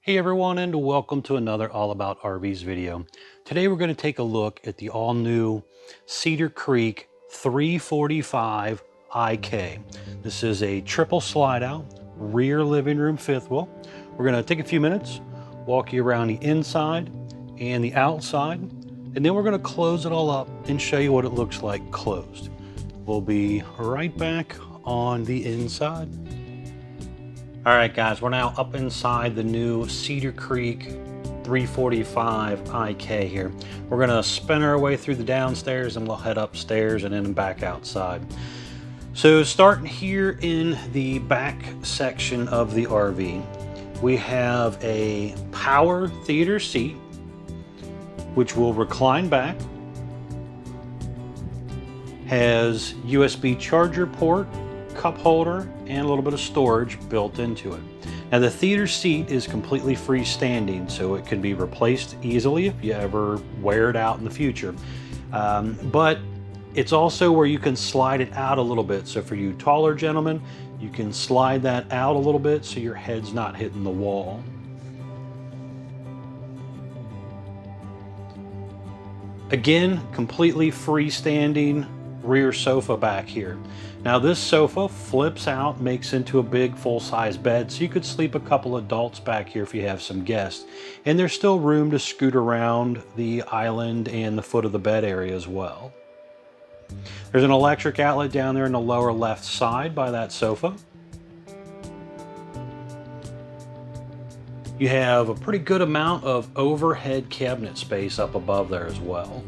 Hey everyone, and welcome to another All About RVs video. Today we're going to take a look at the all-new Cedar Creek 345 IK. This is a triple slide-out rear living room fifth wheel. We're going to take a few minutes, walk you around the inside and the outside, and then we're going to close it all up and show you what it looks like closed. We'll be right back on the inside. All right, guys, we're now up inside the new Cedar Creek 345 IK here. We're gonna spin our way through the downstairs and we'll head upstairs and then back outside. So starting here in the back section of the RV, we have a power theater seat, which will recline back, has USB charger port, cup holder, and a little bit of storage built into it. Now the theater seat is completely freestanding, so it can be replaced easily if you ever wear it out in the future. But it's also where you can slide it out a little bit. So for you taller gentlemen, you can slide that out a little bit so your head's not hitting the wall. Again, completely freestanding rear sofa back here. Now this sofa flips out, makes into a big full-size bed, so you could sleep a couple adults back here if you have some guests. And there's still room to scoot around the island and the foot of the bed area as well. There's an electric outlet down there in the lower left side by that sofa. You have a pretty good amount of overhead cabinet space up above there as well.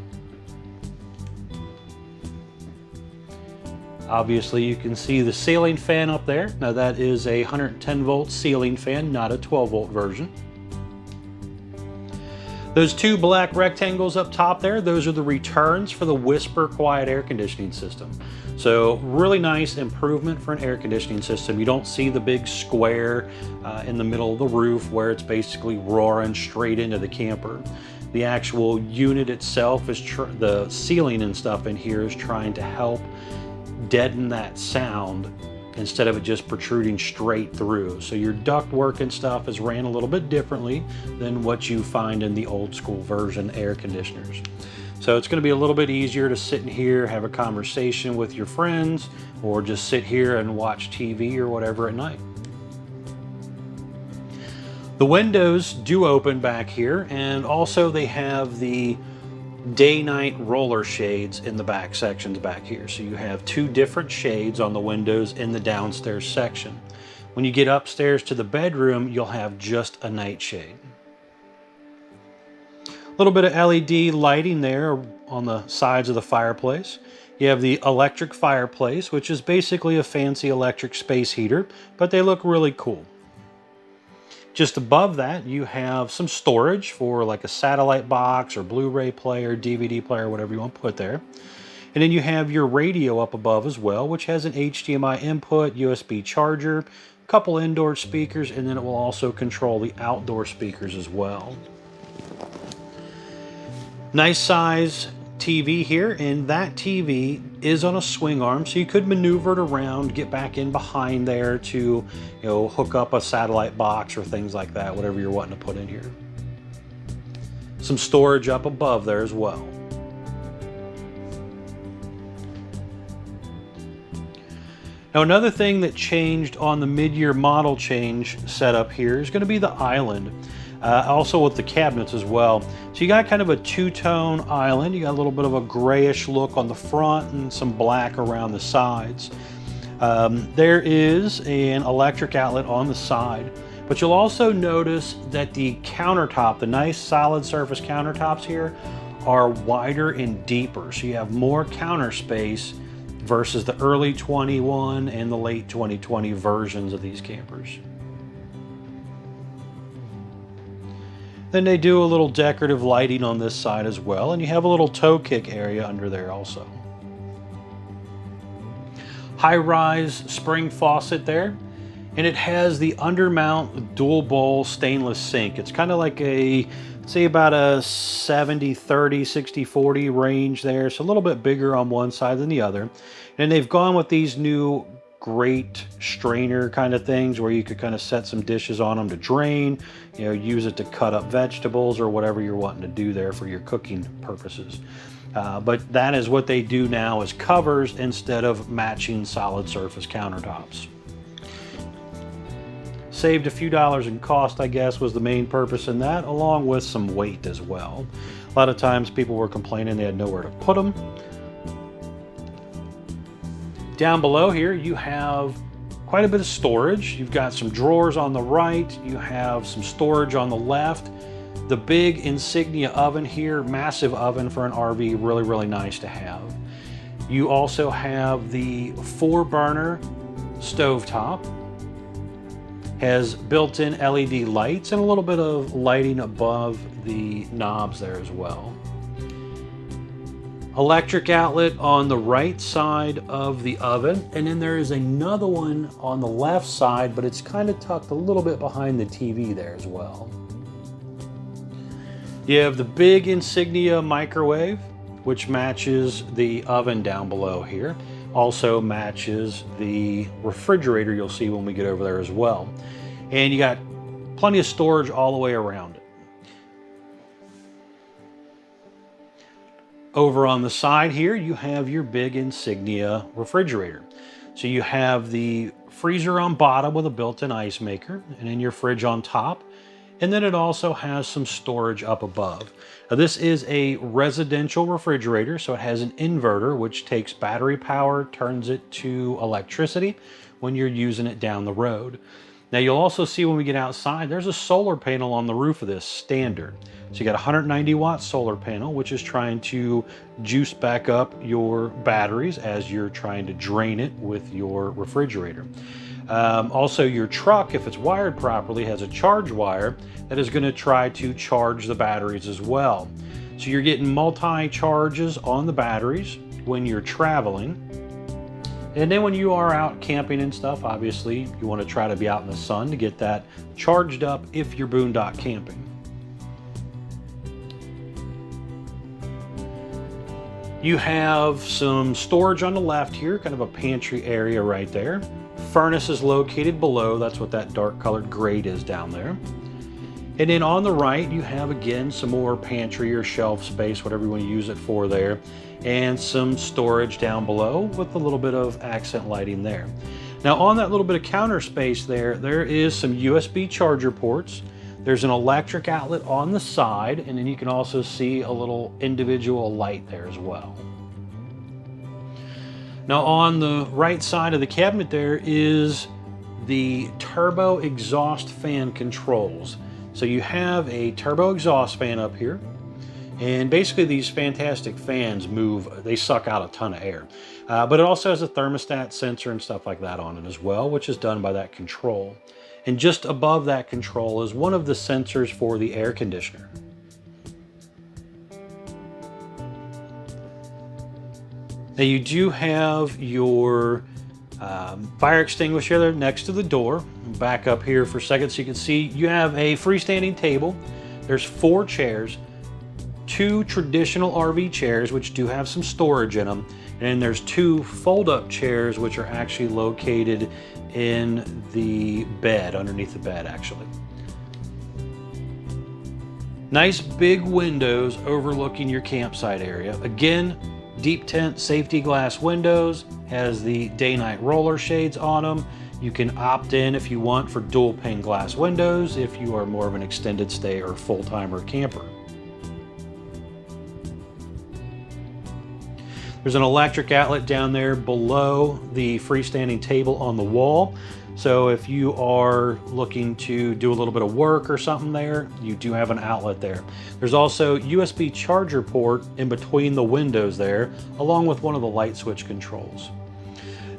Obviously, you can see the ceiling fan up there. Now that is a 110 volt ceiling fan, not a 12 volt version. Those two black rectangles up top there, those are the returns for the Whisper quiet air conditioning system. So really nice improvement for an air conditioning system. You don't see the big square in the middle of the roof where it's basically roaring straight into the camper. The actual unit itself is, the ceiling and stuff in here is trying to help deaden that sound instead of it just protruding straight through. So your duct work and stuff is ran a little bit differently than what you find in the old school version air conditioners. So it's going to be a little bit easier to sit in here, have a conversation with your friends, or just sit here and watch TV or whatever at night. The windows do open back here, and also they have the day-night roller shades in the back sections back here. So you have two different shades on the windows in the downstairs section. When you get upstairs to the bedroom, you'll have just a night shade. A little bit of LED lighting there on the sides of the fireplace. You have the electric fireplace, which is basically a fancy electric space heater, but they look really cool. Just above that, you have some storage for like a satellite box or Blu-ray player, DVD player, whatever you want to put there. And then you have your radio up above as well, which has an HDMI input, USB charger, a couple indoor speakers, and then it will also control the outdoor speakers as well. Nice size TV here, and that TV is on a swing arm, so you could maneuver it around, get back in behind there to, hook up a satellite box or things like that, whatever you're wanting to put in here. Some storage up above there as well. Now another thing that changed on the mid-year model change setup here is going to be the island. Also with the cabinets as well. So you got kind of a two-tone island. You got a little bit of a grayish look on the front and some black around the sides. There is an electric outlet on the side, but you'll also notice that the countertop, the nice solid surface countertops here, are wider and deeper. So you have more counter space versus the early 21 and the late 2020 versions of these campers. Then they do a little decorative lighting on this side as well, and you have a little toe kick area under there also. High-rise spring faucet there, and it has the undermount dual bowl stainless sink. It's kind of like a, say about a 70-30, 60-40 range there. It's a little bit bigger on one side than the other. And they've gone with these new grate strainer kind of things where you could kind of set some dishes on them to drain, you know, use it to cut up vegetables or whatever you're wanting to do there for your cooking purposes. But that is what they do now, is covers instead of matching solid surface countertops. Saved a few dollars in cost, I guess, was the main purpose in that, along with some weight as well. A lot of times people were complaining they had nowhere to put them. Down below here, you have quite a bit of storage. You've got some drawers on the right. You have some storage on the left. The big Insignia oven here, massive oven for an RV, really, really nice to have. You also have the 4-burner stovetop. Has built-in LED lights and a little bit of lighting above the knobs there as well. Electric outlet on the right side of the oven, and then there is another one on the left side, but it's kind of tucked a little bit behind the TV there as well. You have the big Insignia microwave, which matches the oven down below here. Also matches the refrigerator you'll see when we get over there as well. And you got plenty of storage all the way around it. Over on the side here, you have your big Insignia refrigerator. So you have the freezer on bottom with a built-in ice maker, and then your fridge on top. And then it also has some storage up above. Now, this is a residential refrigerator, so it has an inverter, which takes battery power, turns it to electricity when you're using it down the road. Now, you'll also see when we get outside, there's a solar panel on the roof of this, standard. So you got a 190 watt solar panel, which is trying to juice back up your batteries as you're trying to drain it with your refrigerator. Also, your truck, if it's wired properly, has a charge wire that is going to try to charge the batteries as well. So you're getting multi-charges on the batteries when you're traveling. And then when you are out camping and stuff, obviously you want to try to be out in the sun to get that charged up if you're boondock camping. You have some storage on the left here, kind of a pantry area right there. Furnace is located below. That's what that dark colored grate is down there. And then on the right, you have again some more pantry or shelf space, whatever you want to use it for there, and some storage down below with a little bit of accent lighting there. Now on that little bit of counter space there is some USB charger ports. There's an electric outlet on the side, and then you can also see a little individual light there as well. Now on the right side of the cabinet there is the turbo exhaust fan controls. So you have a turbo exhaust fan up here, and basically these fantastic fans they suck out a ton of air. But it also has a thermostat sensor and stuff like that on it as well, which is done by that control. And just above that control is one of the sensors for the air conditioner. Now you do have your fire extinguisher there next to the door. Back up here for a second so you can see you have a freestanding table. There's 4 chairs, 2 traditional RV chairs which do have some storage in them, and then there's 2 fold-up chairs which are actually located in the bed, underneath the bed actually. Nice big windows overlooking your campsite area. Again, deep tent safety glass windows, has the day-night roller shades on them. You can opt in if you want for dual pane glass windows if you are more of an extended stay or full-timer camper. There's an electric outlet down there below the freestanding table on the wall. So if you are looking to do a little bit of work or something there, you do have an outlet there. There's also USB charger port in between the windows there, along with one of the light switch controls.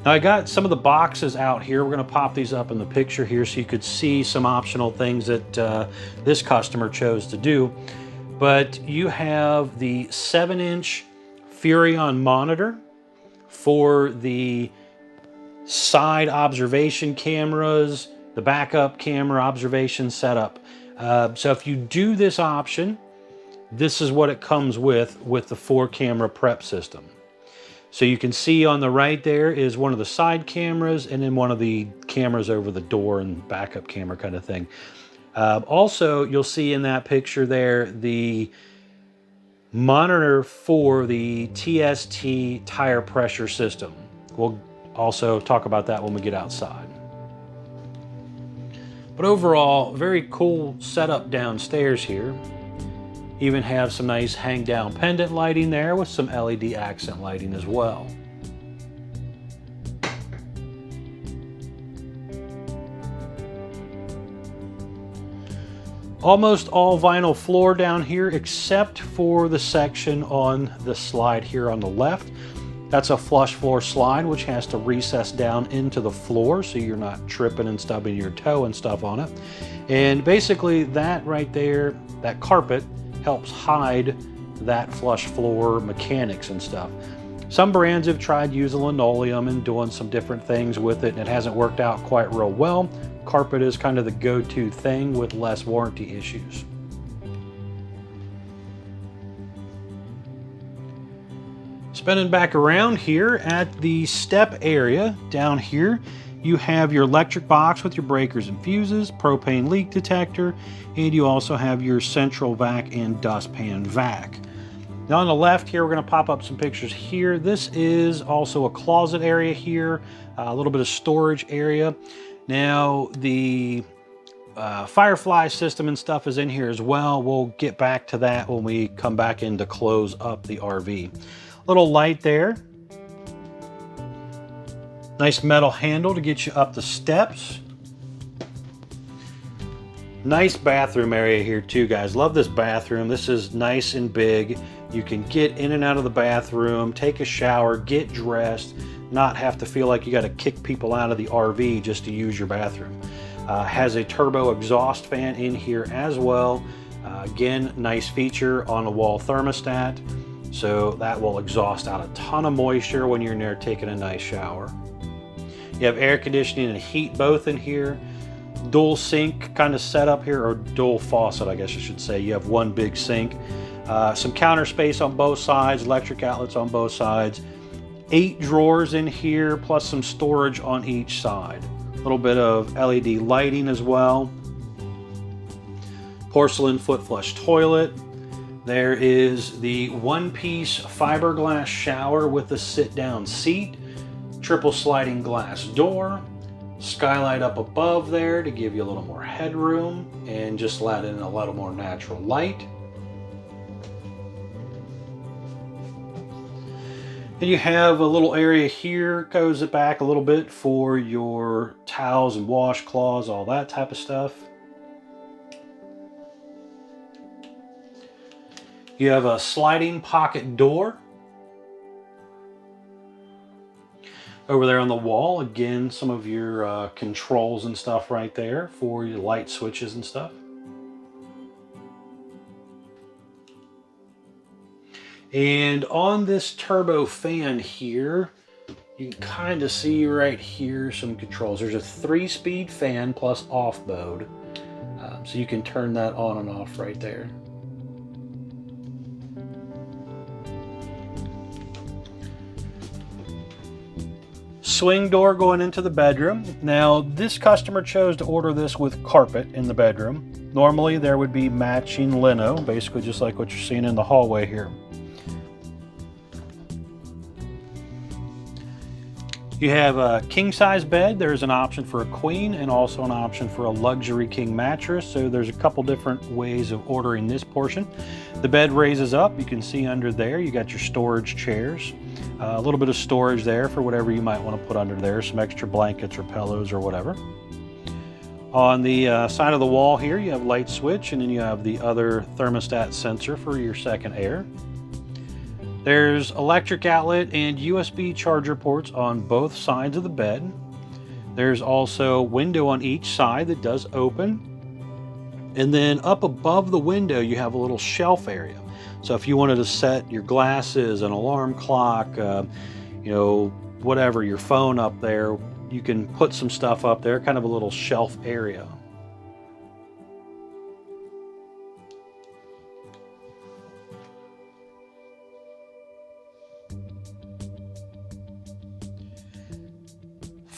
Now I got some of the boxes out here. We're going to pop these up in the picture here so you could see some optional things that this customer chose to do. But you have the 7-inch Furrion monitor for the side observation cameras, the backup camera observation setup. So if you do this option, this is what it comes with the 4-camera prep system. So you can see on the right there is one of the side cameras, and then one of the cameras over the door and backup camera kind of thing. Also, you'll see in that picture there the monitor for the TST tire pressure system. We'll also talk about that when we get outside. But overall, very cool setup downstairs here. Even have some nice hang down pendant lighting there with some LED accent lighting as well. Almost all vinyl floor down here except for the section on the slide here on the left. That's a flush floor slide which has to recess down into the floor so you're not tripping and stubbing your toe and stuff on it. And basically that right there, that carpet, helps hide that flush floor mechanics and stuff. Some brands have tried using linoleum and doing some different things with it, and it hasn't worked out quite real well. Carpet is kind of the go-to thing with less warranty issues. Spinning back around here at the step area down here, you have your electric box with your breakers and fuses, propane leak detector, and you also have your central vac and dustpan vac. Now on the left here, we're going to pop up some pictures here. This is also a closet area here, a little bit of storage area. Now the Firefly system and stuff is in here as well. We'll get back to that when we come back in to close up the RV. Little light there. Nice metal handle to get you up the steps. Nice bathroom area here too, guys. Love this bathroom. This is nice and big. You can get in and out of the bathroom, take a shower, get dressed, not have to feel like you got to kick people out of the RV just to use your bathroom. Has a turbo exhaust fan in here as well. Again, nice feature on a wall thermostat. So that will exhaust out a ton of moisture when you're in there taking a nice shower. You have air conditioning and heat both in here. Dual sink kind of setup here, or dual faucet, I guess I should say. You have one big sink. Some counter space on both sides, electric outlets on both sides. 8 drawers in here, plus some storage on each side. A little bit of LED lighting as well. Porcelain foot flush toilet. There is the one-piece fiberglass shower with a sit-down seat. Triple sliding glass door, skylight up above there to give you a little more headroom and just let in a little more natural light. And you have a little area here, goes it back a little bit for your towels and washcloths, all that type of stuff. You have a sliding pocket door. Over there on the wall, again, some of your controls and stuff right there for your light switches and stuff. And on this turbo fan here, you can kind of see right here some controls. There's a 3-speed fan plus off mode. So you can turn that on and off right there. Swing door going into the bedroom. Now this customer chose to order this with carpet in the bedroom. Normally there would be matching lino, basically just like what you're seeing in the hallway here. You have a king size bed. There's an option for a queen and also an option for a luxury king mattress. So there's a couple different ways of ordering this portion. The bed raises up. You can see under there, you got your storage chairs. A little bit of storage there for whatever you might want to put under there, some extra blankets or pillows or whatever. On the side of the wall here, you have light switch, and then you have the other thermostat sensor for your second air. There's electric outlet and USB charger ports on both sides of the bed. There's also a window on each side that does open. And then up above the window, you have a little shelf area. So if you wanted to set your glasses, an alarm clock, whatever, your phone up there, you can put some stuff up there, kind of a little shelf area.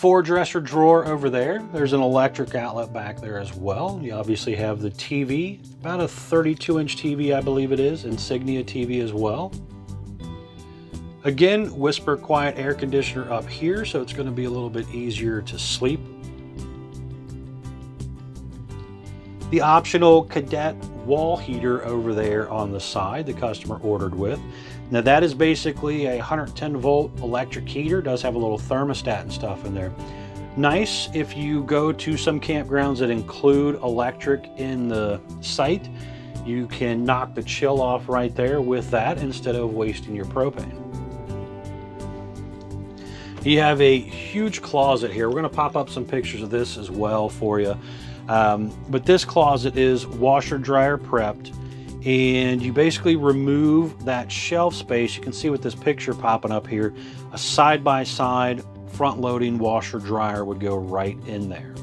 4-dresser drawer over there. There's an electric outlet back there as well. You obviously have the TV, about a 32-inch TV, I believe it is, Insignia TV as well. Again, Whisper Quiet air conditioner up here, so it's going to be a little bit easier to sleep. The optional Cadet wall heater over there on the side the customer ordered with. Now that is basically a 110 volt electric heater. It does have a little thermostat and stuff in there. Nice if you go to some campgrounds that include electric in the site. You can knock the chill off right there with that instead of wasting your propane. You have a huge closet here. We're going to pop up some pictures of this as well for you. But this closet is washer dryer prepped, and you basically remove that shelf space. You can see with this picture popping up here, a side-by-side front-loading washer dryer would go right in there.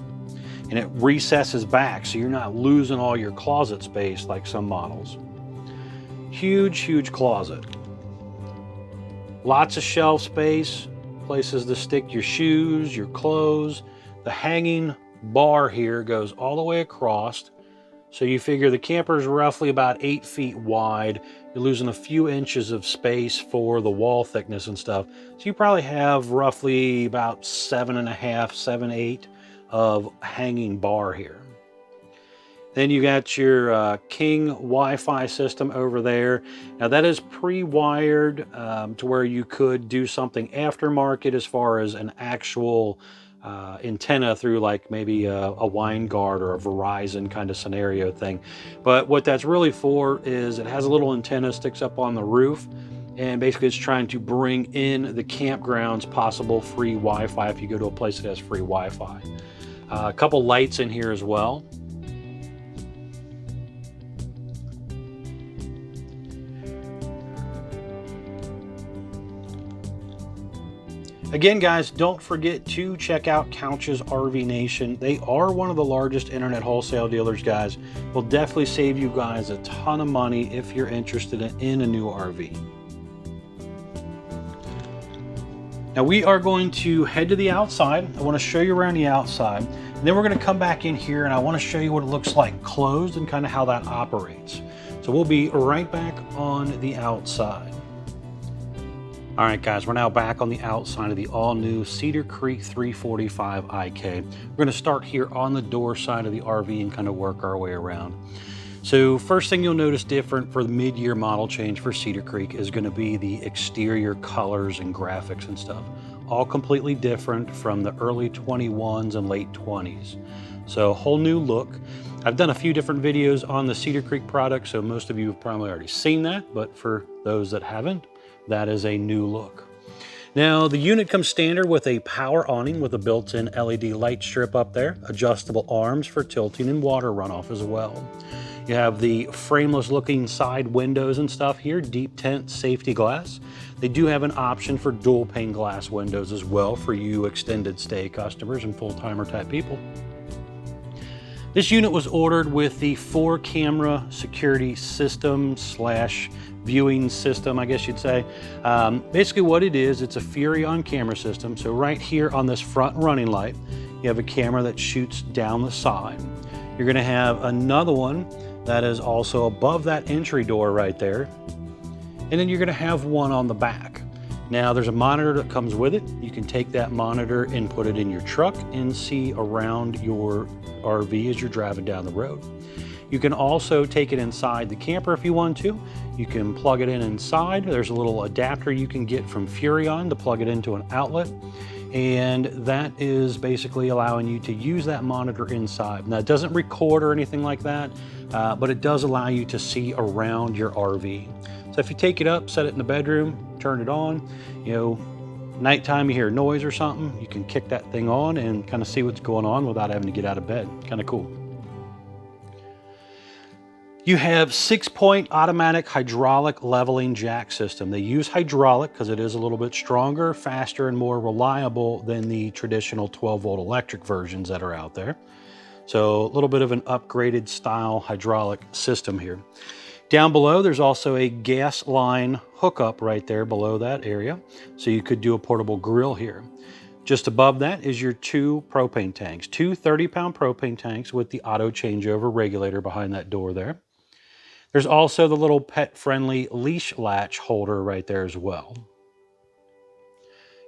And it recesses back, so you're not losing all your closet space like some models. Huge, huge closet. Lots of shelf space, places to stick your shoes, your clothes. The hanging bar here goes all the way across, so you figure the camper is roughly about 8 feet wide. You're losing a few inches of space for the wall thickness and stuff, so you probably have roughly about 7.5, 7, 8 of hanging bar here. Then you got your King Wi-Fi system over there. Now that is pre-wired to where you could do something aftermarket as far as an actual antenna through like maybe a Winegard or a Verizon kind of scenario thing. But what that's really for is it has a little antenna sticks up on the roof, and basically it's trying to bring in the campground's possible free Wi-Fi if you go to a place that has free Wi-Fi. A couple lights in here as well. Again, guys, don't forget to check out Couch's RV Nation. They are one of the largest internet wholesale dealers, guys. Will definitely save you guys a ton of money if you're interested in a new RV. Now we are going to head to the outside. I want to show you around the outside. And then we're going to come back in here and I want to show you what it looks like closed and kind of how that operates. So we'll be right back on the outside. All right, guys, we're now back on the outside of the all-new Cedar Creek 345 IK. We're going to start here on the door side of the RV and kind of work our way around. So first thing you'll notice different for the mid-year model change for Cedar Creek is going to be the exterior colors and graphics and stuff. All completely different from the early 21s and late 20s. So whole new look. I've done a few different videos on the Cedar Creek product, so most of you have probably already seen that, but for those that haven't, that is a new look. Now the unit comes standard with a power awning with a built-in LED light strip up there, adjustable arms for tilting and water runoff as well. You have the frameless looking side windows and stuff here, deep tint safety glass. They do have an option for dual pane glass windows as well for you extended stay customers and full-timer type people. This unit was ordered with the 4-camera security system / viewing system, I guess you'd say. Basically what it is, it's a Furrion camera system. So right here on this front running light, you have a camera that shoots down the side. You're gonna have another one that is also above that entry door right there. And then you're gonna have one on the back. Now there's a monitor that comes with it. You can take that monitor and put it in your truck and see around your RV as you're driving down the road. You can also take it inside the camper if you want to. You can plug it in inside. There's a little adapter you can get from Furrion to plug it into an outlet. And that is basically allowing you to use that monitor inside. Now it doesn't record or anything like that, but it does allow you to see around your RV. So if you take it up, set it in the bedroom, turn it on, you know, nighttime you hear noise or something, you can kick that thing on and kind of see what's going on without having to get out of bed. Kind of cool. You have 6-point automatic hydraulic leveling jack system. They use hydraulic because it is a little bit stronger, faster, and more reliable than the traditional 12-volt electric versions that are out there. So a little bit of an upgraded style hydraulic system here. Down below, there's also a gas line hookup right there below that area. So you could do a portable grill here. Just above that is your 2 propane tanks, 2 30-pound propane tanks with the auto changeover regulator behind that door there. There's also the little pet-friendly leash latch holder right there as well.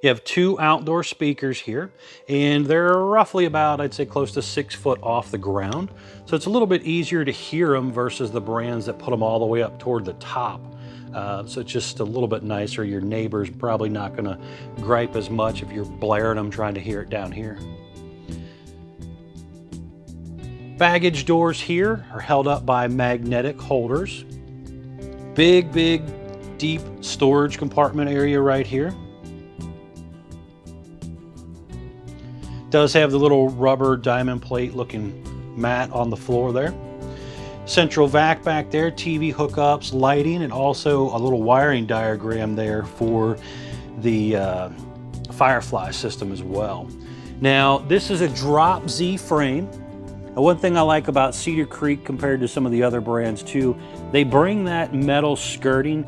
You have 2 outdoor speakers here, and they're roughly about, I'd say, close to 6 foot off the ground. So it's a little bit easier to hear them versus the brands that put them all the way up toward the top. So it's just a little bit nicer. Your neighbor's probably not going to gripe as much if you're blaring them trying to hear it down here. Baggage doors here are held up by magnetic holders. Big, deep storage compartment area right here. Does have the little rubber diamond plate looking mat on the floor there. Central vac back there, TV hookups, lighting, and also a little wiring diagram there for the Firefly system as well. Now, this is a drop Z frame. Now, one thing I like about Cedar Creek compared to some of the other brands too, they bring that metal skirting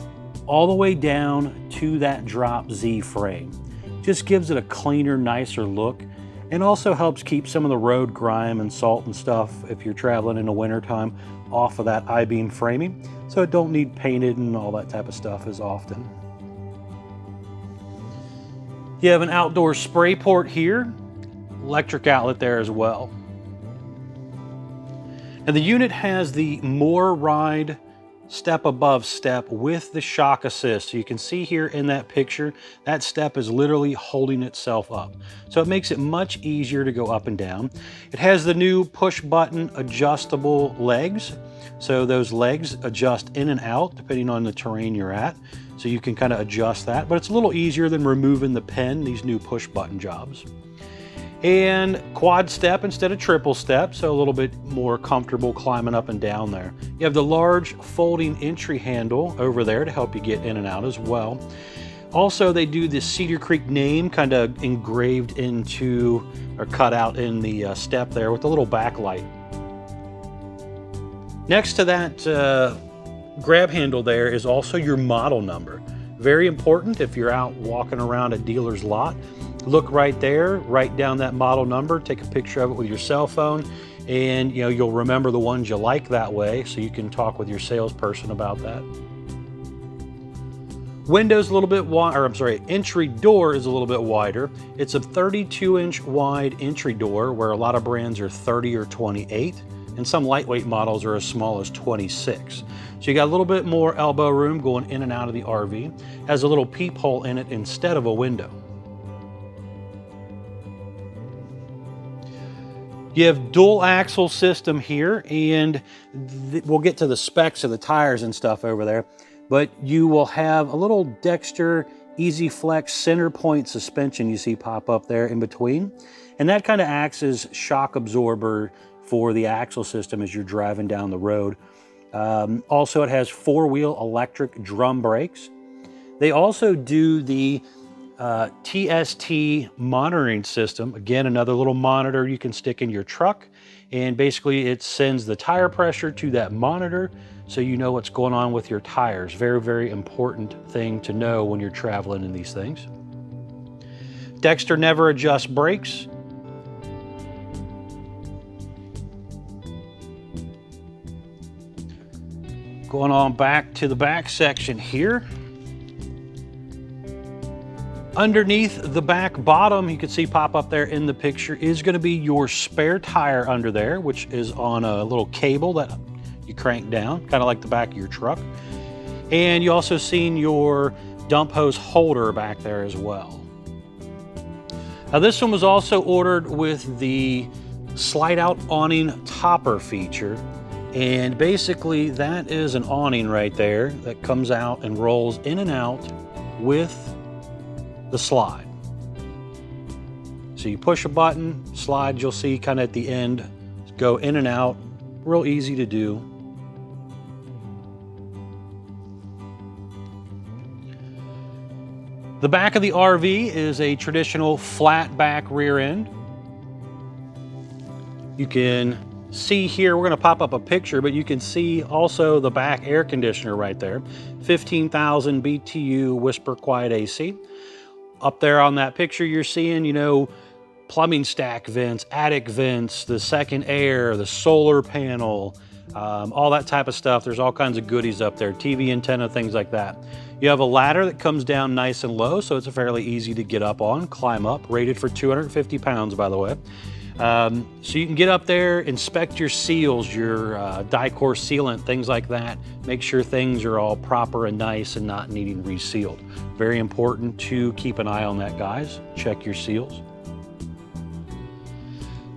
all the way down to that drop Z frame. Just gives it a cleaner, nicer look, and also helps keep some of the road grime and salt and stuff, if you're traveling in the wintertime, off of that I-beam framing, so it don't need painted and all that type of stuff as often. You have an outdoor spray port here, electric outlet there as well. And the unit has the More Ride step above step with the shock assist. So you can see here in that picture, that step is literally holding itself up. So it makes it much easier to go up and down. It has the new push button adjustable legs. So those legs adjust in and out depending on the terrain you're at. So you can kind of adjust that, but it's a little easier than removing the pen, these new push button jobs. And quad step instead of triple step, so a little bit more comfortable climbing up and down there. You have the large folding entry handle over there to help you get in and out as well. Also, they do the Cedar Creek name kind of engraved into or cut out in the step there with a little backlight. Next to that grab handle there is also your model number. Very important if you're out walking around a dealer's lot. Look right there, write down that model number, take a picture of it with your cell phone, and you'll remember the ones you like that way, so you can talk with your salesperson about that. Window's a little bit wide, or I'm sorry, entry door is a little bit wider. It's a 32-inch wide entry door, where a lot of brands are 30 or 28, and some lightweight models are as small as 26. So you got a little bit more elbow room going in and out of the RV. Has a little peephole in it instead of a window. You have dual axle system here, and we'll get to the specs of the tires and stuff over there, but you will have a little Dexter Easy Flex center point suspension you see pop up there in between, and that kind of acts as shock absorber for the axle system as you're driving down the road. Also, it has 4-wheel electric drum brakes. They also do the TST monitoring system. Again, another little monitor you can stick in your truck, and basically it sends the tire pressure to that monitor so you know what's going on with your tires. Very, very important thing to know when you're traveling in these things. Dexter never adjusts brakes. Going on back to the back section here. Underneath the back bottom, you can see pop up there in the picture, is going to be your spare tire under there, which is on a little cable that you crank down, kind of like the back of your truck. And you also seen your dump hose holder back there as well. Now this one was also ordered with the slide out awning topper feature. And basically that is an awning right there that comes out and rolls in and out with the slide. So you push a button, slide, you'll see kind of at the end, go in and out, real easy to do. The back of the RV is a traditional flat back rear end. You can see here, we're going to pop up a picture, but you can see also the back air conditioner right there. 15,000 BTU Whisper Quiet AC. Up there on that picture you're seeing, you know, plumbing stack vents, attic vents, the second air, the solar panel, all that type of stuff. There's all kinds of goodies up there, TV antenna, things like that. You have a ladder that comes down nice and low, so it's fairly easy to get up on, climb up, rated for 250 pounds, by the way. So you can get up there, inspect your seals, your die-core sealant, things like that. Make sure things are all proper and nice and not needing resealed. Very important to keep an eye on that, guys. Check your seals.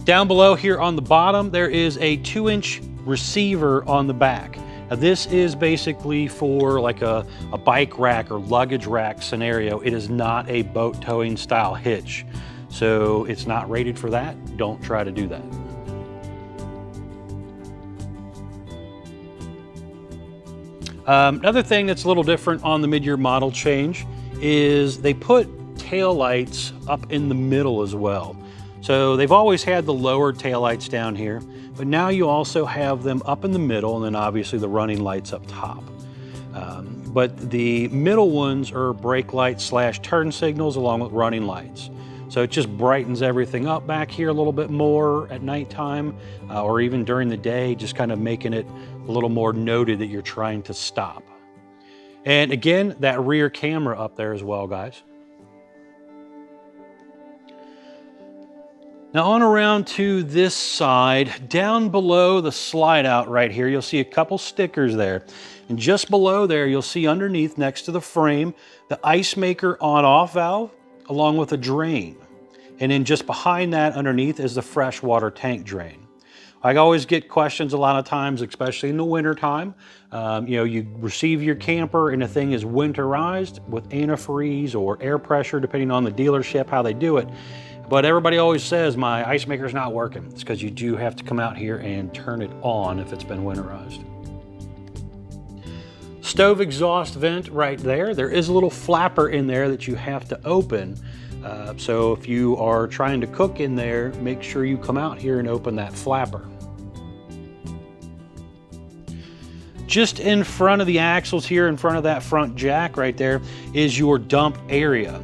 Down below here on the bottom, there is a 2-inch receiver on the back. Now this is basically for like a bike rack or luggage rack scenario. It is not a boat towing style hitch. So it's not rated for that. Don't try to do that. Another thing that's a little different on the mid-year model change is they put tail lights up in the middle as well. So they've always had the lower tail lights down here, but now you also have them up in the middle, and then obviously the running lights up top. But the middle ones are brake lights / turn signals along with running lights. So it just brightens everything up back here a little bit more at nighttime or even during the day, just kind of making it a little more noted that you're trying to stop. And again, that rear camera up there as well, guys. Now on around to this side, down below the slide out right here, you'll see a couple stickers there. And just below there, you'll see underneath next to the frame, the ice maker on-off valve, along with a drain. And then just behind that underneath is the freshwater tank drain. I always get questions a lot of times, especially in the winter time. You know, you receive your camper and the thing is winterized with antifreeze or air pressure, depending on the dealership, how they do it. But everybody always says my ice maker's not working. It's because you do have to come out here and turn it on if it's been winterized. Stove exhaust vent right there. There is a little flapper in there that you have to open. So if you are trying to cook in there, make sure you come out here and open that flapper. Just in front of the axles here, in front of that front jack right there, is your dump area.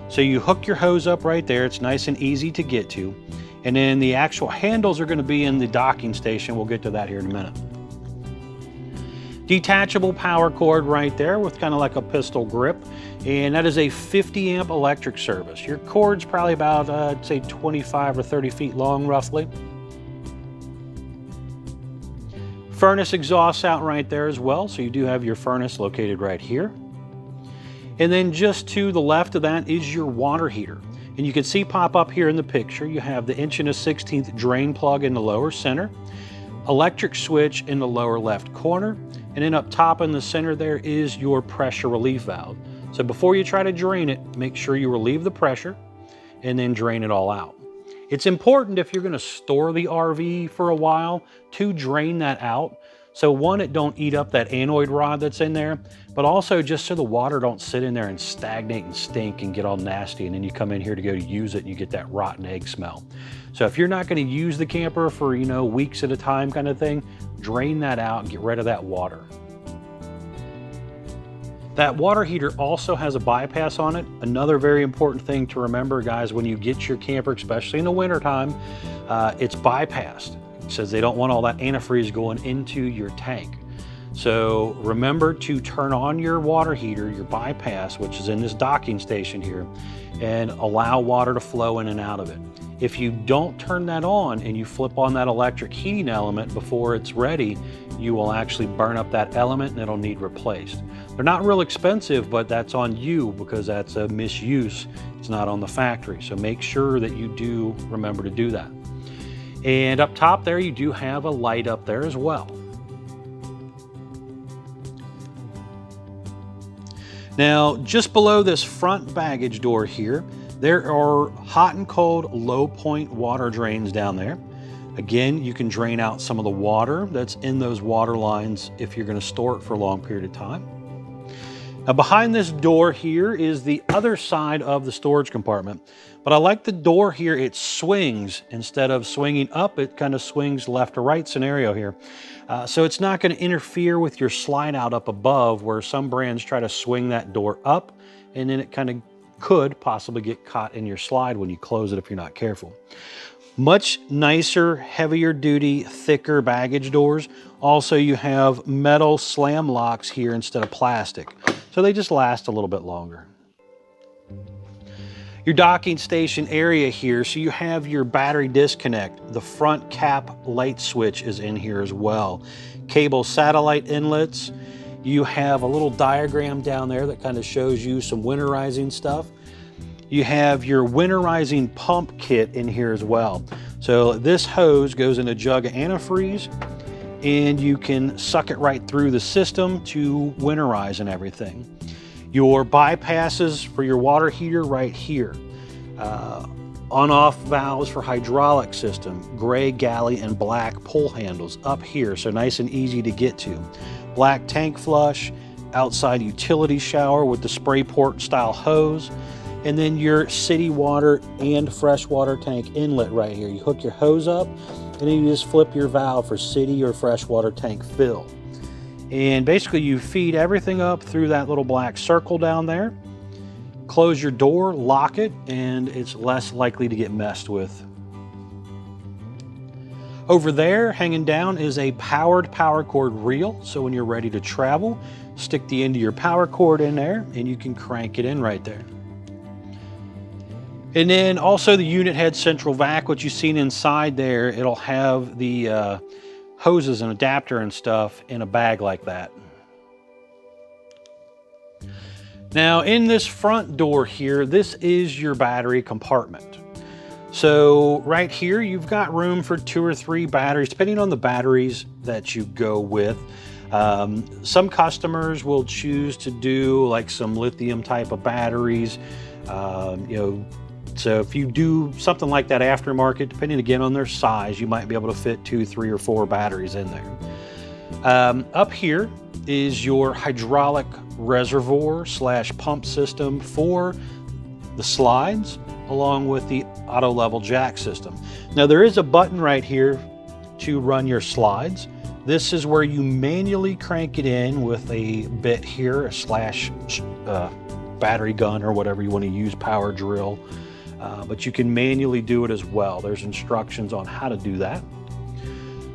So you hook your hose up right there. It's nice and easy to get to. And then the actual handles are going to be in the docking station. We'll get to that here in a minute. Detachable power cord right there with kind of like a pistol grip. And that is a 50 amp electric service. Your cord's probably about, I'd say 25 or 30 feet long roughly. Furnace exhausts out right there as well. So you do have your furnace located right here. And then just to the left of that is your water heater. And you can see pop up here in the picture, you have the 1 1/16 drain plug in the lower center, electric switch in the lower left corner, and then up top in the center there is your pressure relief valve. So before you try to drain it, make sure you relieve the pressure and then drain it all out. It's important if you're going to store the RV for a while to drain that out. So one, it don't eat up that anoid rod that's in there, but also just so the water don't sit in there and stagnate and stink and get all nasty, and then you come in here to go to use it and you get that rotten egg smell. So if you're not going to use the camper for, you know, weeks at a time kind of thing, drain that out and get rid of that water. That water heater also has a bypass on it. Another very important thing to remember, guys, when you get your camper, especially in the wintertime, it's bypassed. It says they don't want all that antifreeze going into your tank. So remember to turn on your water heater, your bypass, which is in this docking station here, and allow water to flow in and out of it. If you don't turn that on and you flip on that electric heating element before it's ready, you will actually burn up that element and it'll need replaced. They're not real expensive, but that's on you because that's a misuse. It's not on the factory. So make sure that you do remember to do that. And up top there, you do have a light up there as well. Now, just below this front baggage door here, there are hot and cold low point water drains down there. Again, you can drain out some of the water that's in those water lines if you're going to store it for a long period of time. Now behind this door here is the other side of the storage compartment. But I like the door here, it swings. Instead of swinging up, it kind of swings left to right scenario here. So it's not going to interfere with your slide out up above where some brands try to swing that door up and then it kind of could possibly get caught in your slide when you close it if you're not careful. Much nicer, heavier duty, thicker baggage doors. Also, you have metal slam locks here instead of plastic, so they just last a little bit longer. Your docking station area here, so you have your battery disconnect. The front cap light switch is in here as well. Cable satellite inlets. You have a little diagram down there that kind of shows you some winterizing stuff. You have your winterizing pump kit in here as well. So this hose goes in a jug of antifreeze, and you can suck it right through the system to winterize and everything. Your bypasses for your water heater right here. On-off valves for hydraulic system, gray galley and black pull handles up here, so nice and easy to get to. Black tank flush, outside utility shower with the spray port style hose, and then your city water and freshwater tank inlet right here. You hook your hose up, and then you just flip your valve for city or freshwater tank fill. And basically you feed everything up through that little black circle down there. Close your door, lock it, and it's less likely to get messed with. Over there, hanging down, is a powered power cord reel. So when you're ready to travel, stick the end of your power cord in there, and you can crank it in right there. And then also the unit head central vac, what you've seen inside there, it'll have the hoses and adapter and stuff in a bag like that. Now in this front door here, this is your battery compartment. So right here, you've got room for 2 or 3 batteries, depending on the batteries that you go with. Some customers will choose to do like some lithium type of batteries, so if you do something like that aftermarket, depending again on their size, you might be able to fit 2, 3, or 4 batteries in there. Up here is your hydraulic reservoir / pump system for the slides, along with the auto level jack system. Now there is a button right here to run your slides. This is where you manually crank it in with a bit here, a / battery gun or whatever you want to use, power drill. But you can manually do it as well. There's instructions on how to do that.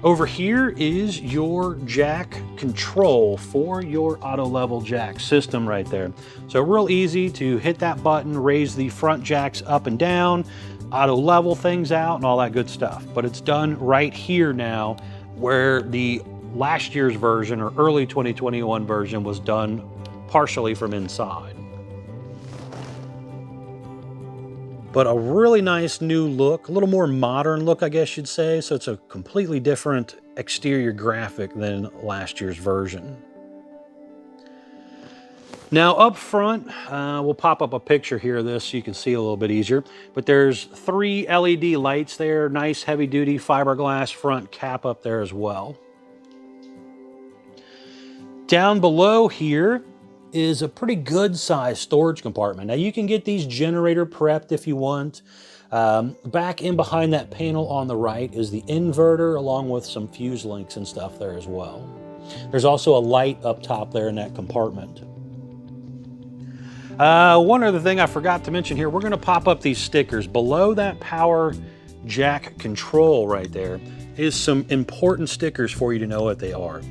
Over here is your jack control for your auto level jack system right there. So real easy to hit that button, raise the front jacks up and down, auto level things out and all that good stuff. But it's done right here now, where the last year's version or early 2021 version was done partially from inside. But a really nice new look, a little more modern look, I guess you'd say. So it's a completely different exterior graphic than last year's version. Now up front, we'll pop up a picture here of this so you can see a little bit easier. But there's 3 LED lights there, nice heavy duty fiberglass front cap up there as well. Down below here is a pretty good sized storage compartment. Now you can get these generator prepped if you want. Back in behind that panel on the right is the inverter, along with some fuse links and stuff there as well. There's also a light up top there in that compartment. One other thing I forgot to mention here, we're going to pop up these stickers. Below that power jack control right there is some important stickers for you to know what they are.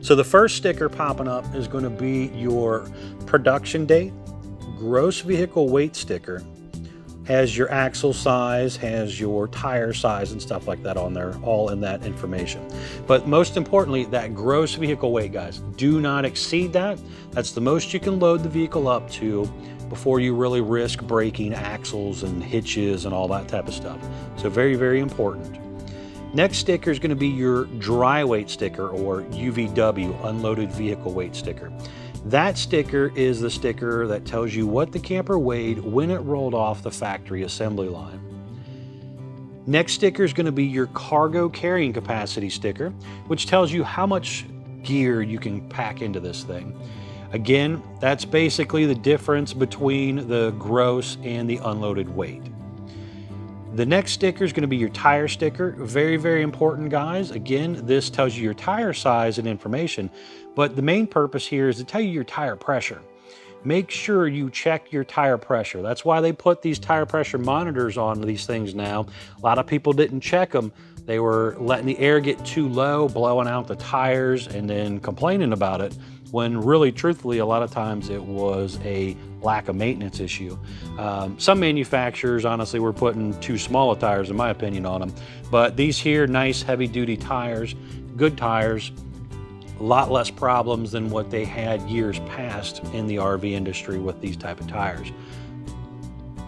So the first sticker popping up is going to be your production date, gross vehicle weight sticker. Has your axle size, has your tire size and stuff like that on there, all in that information. But most importantly, that gross vehicle weight, guys, do not exceed that. That's the most you can load the vehicle up to before you really risk breaking axles and hitches and all that type of stuff. So very, very important. Next sticker is going to be your dry weight sticker, or UVW, unloaded vehicle weight sticker. That sticker is the sticker that tells you what the camper weighed when it rolled off the factory assembly line. Next sticker is going to be your cargo carrying capacity sticker, which tells you how much gear you can pack into this thing. Again, that's basically the difference between the gross and the unloaded weight. The next sticker is going to be your tire sticker. Very, very important, guys. Again, this tells you your tire size and information, but the main purpose here is to tell you your tire pressure. make sure you check your tire pressure. That's why they put these tire pressure monitors on these things now. A lot of people didn't check them. They were letting the air get too low, blowing out the tires, and then complaining about it, when really, truthfully, a lot of times it was a lack of maintenance issue. Some manufacturers, honestly, were putting too small of tires, in my opinion, on them. But these here, nice heavy-duty tires, good tires, a lot less problems than what they had years past in the RV industry with these type of tires.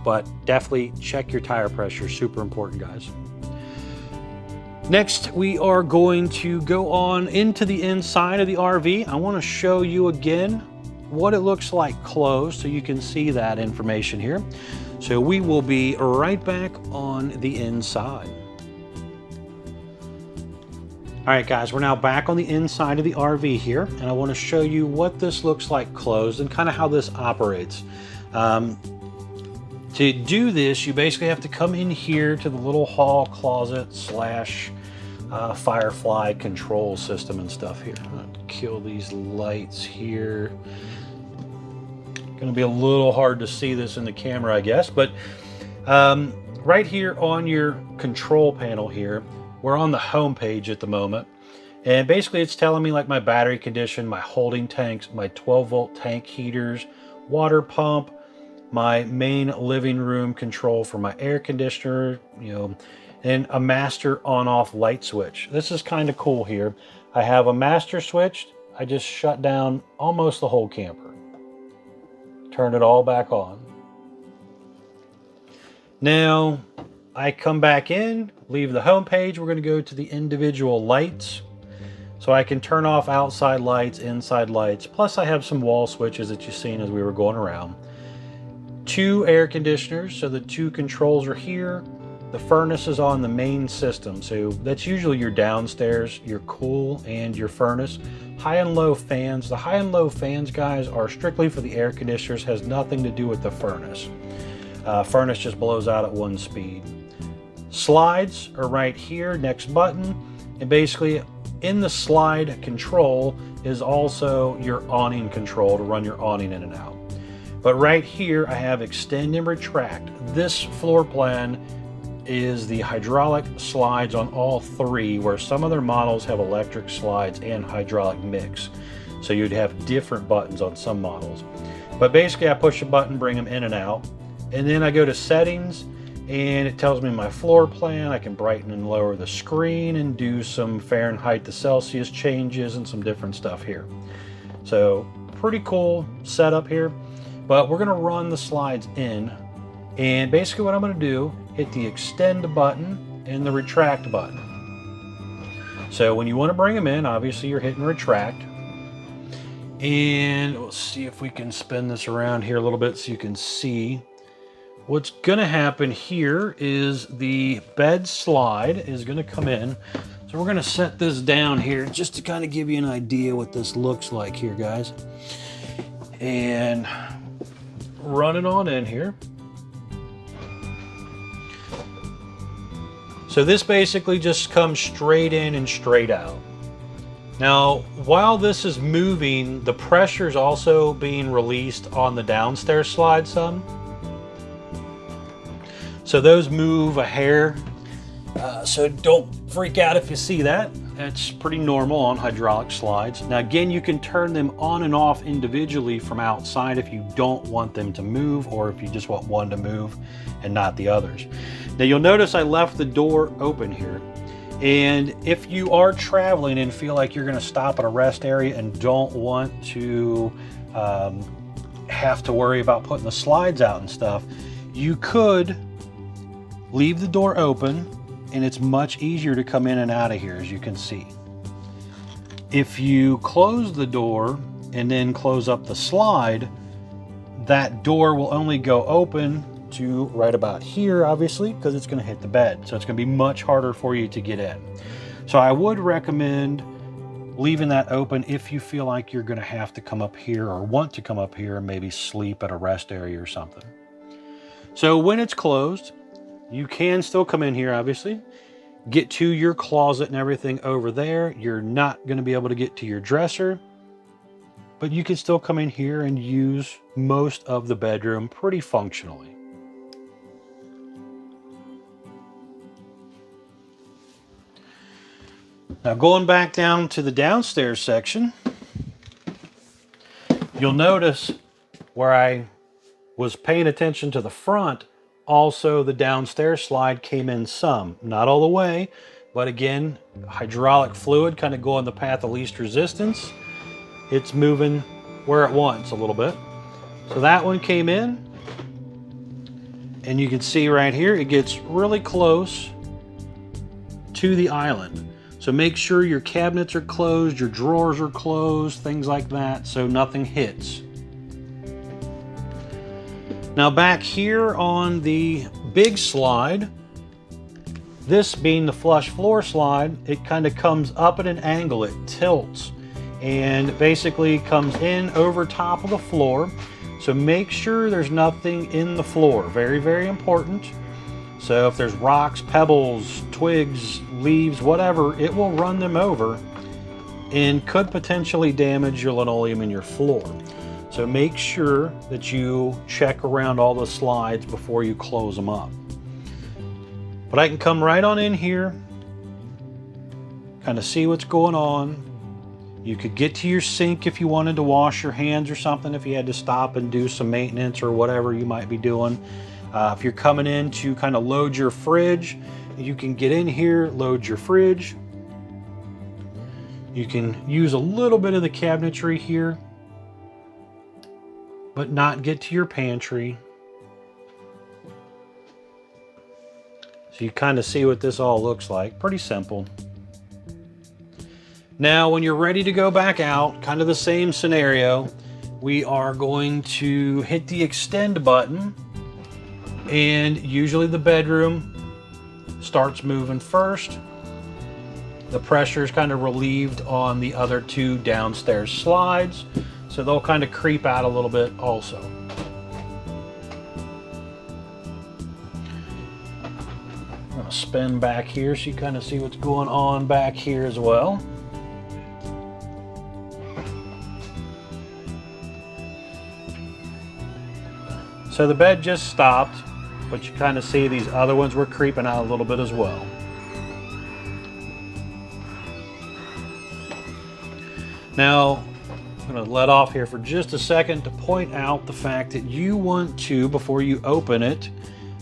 But definitely check your tire pressure, super important, guys. Next, we are going to go on into the inside of the RV. I want to show you again what it looks like closed so you can see that information here. So we will be right back on the inside. All right, guys, we're now back on the inside of the RV here, and I want to show you what this looks like closed and kind of how this operates. To do this, you basically have to come in here to the little hall closet slash Firefly control system and stuff here. I'm gonna kill these lights here. Gonna be a little hard to see this in the camera, I guess, but right here on your control panel here, we're on the home page at the moment. And basically it's telling me like my battery condition, my holding tanks, my 12-volt tank heaters, water pump, my main living room control for my air conditioner, you know, and a master on-off light switch. This is kind of cool here. I have a master switch. I just shut down almost the whole camper. Turn it all back on. Now, I come back in, leave the home page. We're going to go to the individual lights. So I can turn off outside lights, inside lights. Plus I have some wall switches that you've seen as we were going around. 2 air conditioners, so the 2 controls are here. The furnace is on the main system, so that's usually your downstairs, your cool and your furnace. High and low fans. The high and low fans, guys, are strictly for the air conditioners, has nothing to do with the furnace. Furnace just blows out at 1 speed. Slides are right here, next button, and basically in the slide control is also your awning control to run your awning in and out. But right here I have extend and retract. This floor plan is the hydraulic slides on all 3, where some other models have electric slides and hydraulic mix. So you'd have different buttons on some models. But basically I push a button, bring them in and out. And then I go to settings and it tells me my floor plan. I can brighten and lower the screen and do some Fahrenheit to Celsius changes and some different stuff here. So pretty cool setup here. But we're gonna run the slides in, and basically what I'm gonna do, hit the extend button and the retract button. So when you wanna bring them in, obviously you're hitting retract. And we'll see if we can spin this around here a little bit so you can see. What's gonna happen here is the bed slide is gonna come in. So we're gonna set this down here just to kind of give you an idea what this looks like here, guys. And run it on in here. So this basically just comes straight in and straight out. Now, while this is moving, the pressure is also being released on the downstairs slide some. So those move a hair. So don't freak out if you see that. That's pretty normal on hydraulic slides. Now again, you can turn them on and off individually from outside if you don't want them to move, or if you just want one to move and not the others. Now you'll notice I left the door open here. And if you are traveling and feel like you're gonna stop at a rest area and don't want to have to worry about putting the slides out and stuff, you could leave the door open, and it's much easier to come in and out of here, as you can see. If you close the door and then close up the slide, that door will only go open to right about here, obviously, because it's going to hit the bed. So it's going to be much harder for you to get in. So I would recommend leaving that open if you feel like you're going to have to come up here or want to come up here and maybe sleep at a rest area or something. So when it's closed, you can still come in here, obviously, get to your closet and everything over there. You're not going to be able to get to your dresser. but you can still come in here and use most of the bedroom pretty functionally. Now going back down to the downstairs section, you'll notice where I was paying attention to the front, also the downstairs slide came in some, not all the way, but again, hydraulic fluid kind of going the path of least resistance. It's moving where it wants a little bit. So that one came in, and you can see right here, it gets really close to the island. So make sure your cabinets are closed, your drawers are closed, things like that, so nothing hits. Now back here on the big slide, this being the flush floor slide, it kind of comes up at an angle, it tilts, and basically comes in over top of the floor. So make sure there's nothing in the floor, very, very important. So if there's rocks, pebbles, twigs, leaves, whatever, it will run them over and could potentially damage your linoleum and your floor. So make sure that you check around all the slides before you close them up. But I can come right on in here, kind of see what's going on. You could get to your sink if you wanted to wash your hands or something, if you had to stop and do some maintenance or whatever you might be doing. If you're coming in to kind of load your fridge, you can get in here, load your fridge. You can use a little bit of the cabinetry here, but not get to your pantry. So you kind of see what this all looks like. Pretty simple. Now, when you're ready to go back out, kind of the same scenario, we are going to hit the extend button, and usually the bedroom starts moving first. The pressure is kind of relieved on the other two downstairs slides, so they'll kind of creep out a little bit also. I'm going to spin back here so you kind of see what's going on back here as well. So the bed just stopped, but you kind of see these other ones were creeping out a little bit as well. Now, I'm going to let off here for just a second to point out the fact that you want to, before you open it,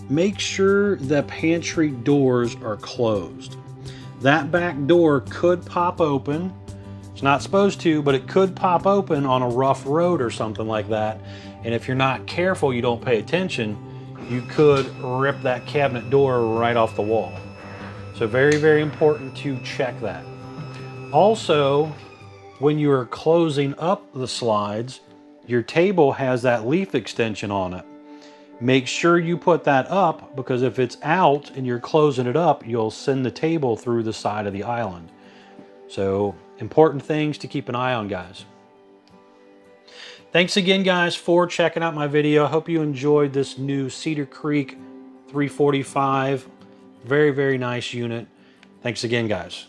make sure the pantry doors are closed. That back door could pop open. It's not supposed to, but it could pop open on a rough road or something like that. And if you're not careful, you don't pay attention, you could rip that cabinet door right off the wall. So very, very important to check that. Also, when you are closing up the slides, your table has that leaf extension on it. Make sure you put that up, because if it's out and you're closing it up, you'll send the table through the side of the island. So important things to keep an eye on, guys. Thanks again, guys, for checking out my video. I hope you enjoyed this new Cedar Creek 345. Very, very nice unit. Thanks again, guys.